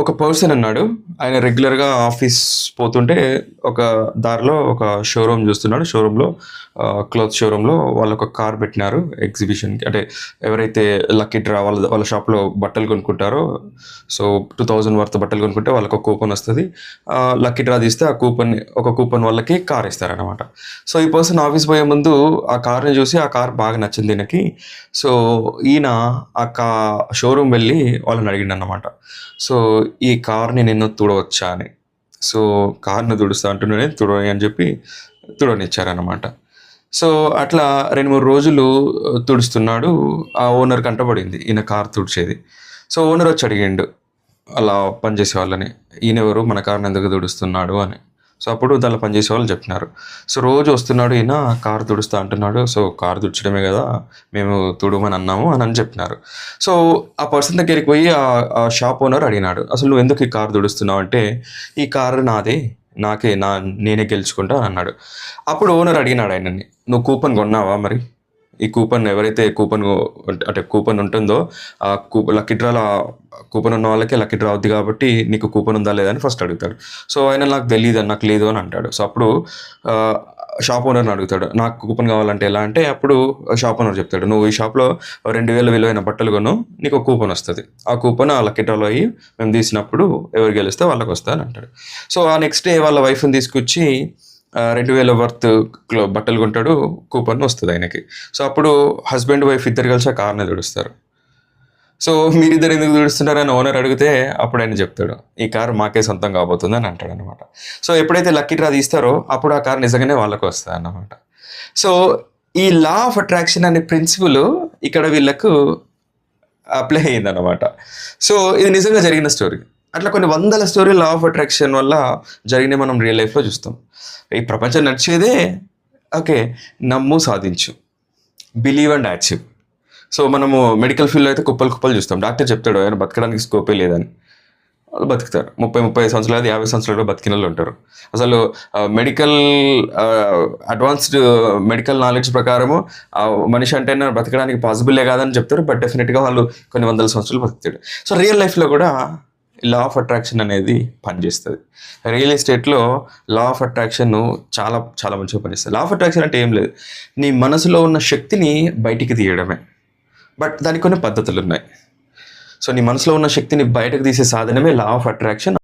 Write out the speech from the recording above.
ఒక పర్సన్ ఉన్నాడు. ఆయన రెగ్యులర్‌గా ఆఫీస్ పోతుంటే ఒక దారిలో ఒక షోరూమ్ చూస్తున్నాడు. క్లాత్ షోరూమ్‌లో వాళ్ళొక కార్ పెట్టినారు ఎగ్జిబిషన్‌కి. అంటే ఎవరైతే లక్కీ డ్రా వాళ్ళ షాప్‌లో బట్టలు కొనుక్కుంటారో, సో 2000 వర్త్ బట్టలు కొనుక్కుంటే వాళ్ళకొక కూపన్ వస్తది. లక్కీ డ్రా తీస్తే ఒక కూపన్ వాళ్ళకి కార్ ఇస్తారనమాట. సో ఈ పర్సన్ ఆఫీస్ పోయే ముందు ఆ కార్‌ని చూసి ఆ కార్ బాగా నచ్చింది ఈయనకి. సో ఈయన ఆ కా షోరూమ్ వెళ్ళి వాళ్ళని అడిగిండనమాట. సో ఈ కార్‌ని నేను తుడవచ్చా అని. సో కార్‌ని తుడుస్తా అంటున్నానే తుడవని అని చెప్పి తుడవనిచ్చారనమాట. సో అట్లా 2, 3 రోజులు తుడుస్తున్నాడు. ఆ ఓనర్ కంటపడింది ఈయన కార్ తుడిచేది. సో ఓనర్ వచ్చి అడిగిండు అలా పనిచేసే వాళ్ళని. ఈయనెవరు మన కార్‌ని ఎందుకు తుడుస్తున్నాడు అని. సో అప్పుడు దాంట్లో పనిచేసే వాళ్ళు చెప్పినారు. సో రోజు వస్తున్నాడు ఈయన కారు తుడుస్తా అంటున్నాడు. సో కారు తుడచడమే కదా మేము తుడవమని అన్నాము అని చెప్పినారు. సో ఆ పర్సన్ దగ్గరికి పోయి ఆ షాప్ ఓనర్ అడిగినాడు. అసలు నువ్వు ఎందుకు ఈ కారు తుడుస్తున్నావు అంటే, ఈ కారు నాదే. నేనే గెలుచుకుంటా అని అన్నాడు. అప్పుడు ఓనర్ అడిగినాడు ఆయనని. నువ్వు కూపన్ కొన్నావా మరి? ఈ కూపన్ ఎవరైతే కూపన్ ఉంటుందో ఆ లక్కీ డ్రాలో కూపన్ ఉన్న వాళ్ళకే లక్కీ డ్రా అవుద్ది కాబట్టి నీకు కూపన్ ఉందా లేదా అని ఫస్ట్ అడుగుతాడు. సో ఆయన నాకు తెలీదు నాకు లేదు అని అంటాడు. సో అప్పుడు షాప్ ఓనర్ని అడుగుతాడు. నాకు కూపన్ కావాలంటే ఎలా అంటే అప్పుడు షాప్ ఓనర్ చెప్తాడు. నువ్వు ఈ షాప్‌లో 2000 విలువైన బట్టలు కొను. నీకు ఒక కూపన్ వస్తది. ఆ కూపన్ ఆ లక్కీ డ్రాలో అయ్యి మేము తీసినప్పుడు ఎవరు గెలిస్తే వాళ్ళకి వస్తది అని అంటాడు. సో ఆ నెక్స్ట్ డే వాళ్ళ వైఫ్‌ని తీసుకొచ్చి 2000 వర్త్ బట్టలు కొంటాడు. కూపన్ వస్తది ఆయనకి. సో అప్పుడు హస్బెండ్, వైఫ్ ఇద్దరు కలిసి ఆ కార్‌ని తుడుస్తారు. సో మీరిద్దరు ఎందుకు తుడుస్తున్నారని ఓనర్ అడిగితే అప్పుడు ఆయన చెప్తాడు. ఈ కార్ మాకే సొంతం కాబోతుంది అని అంటాడనమాట. సో ఎప్పుడైతే లక్కీ డ్రా తీస్తారో అప్పుడు ఆ కార్ నిజంగానే వాళ్ళకి వస్తదన్నమాట. సో ఈ లా ఆఫ్ అట్రాక్షన్ అనే ప్రిన్సిపల్ ఇక్కడ వీళ్ళకు అప్లై అయిందనమాట. సో ఇది నిజంగా జరిగిన స్టోరీ. అట్లా కొన్ని వందల స్టోరీలు లా ఆఫ్ అట్రాక్షన్ వల్ల జరిగినవి మనం రియల్ లైఫ్‌లో చూస్తాం. ఈ ప్రపంచం నడిచేదే ఓకే. నమ్ము సాధించు. Believe and achieve. సో మనము మెడికల్ ఫీల్డ్‌లో అయితే కుప్పలు కుప్పలు చూస్తాం. డాక్టర్ చెప్తాడు ఆయన బతకడానికి స్కోపే లేదని. వాళ్ళు బతుకుతారు. 30, 35 సంవత్సరాలు, 50 సంవత్సరాలు బతికినోళ్ళు ఉంటారు. అసలు మెడికల్ అడ్వాన్స్డ్ మెడికల్ నాలెడ్జ్ ప్రకారము మనిషి అంటేనే బతకడానికి పాసిబులే కాదని చెప్తారు. బట్ డెఫినిట్‌గా వాళ్ళు కొన్ని వందల సంవత్సరాలు బతుకుతాడు. సో రియల్ లైఫ్‌లో కూడా లా ఆఫ్ అట్రాక్షన్ అనేది పనిచేస్తది. రియల్ ఎస్టేట్‌లో లా ఆఫ్ అట్రాక్షన్ చాలా చాలా మంచిగా పనిచేస్తది. లా ఆఫ్ అట్రాక్షన్ అంటే ఏం లేదు. నీ మనసులో ఉన్న శక్తిని బయటికి తీయడమే. బట్ దానికి కొన్ని పద్ధతులున్నాయి. సో నీ మనసులో ఉన్న శక్తిని బయటకు తీసే సాధనమే లా ఆఫ్ అట్రాక్షన్.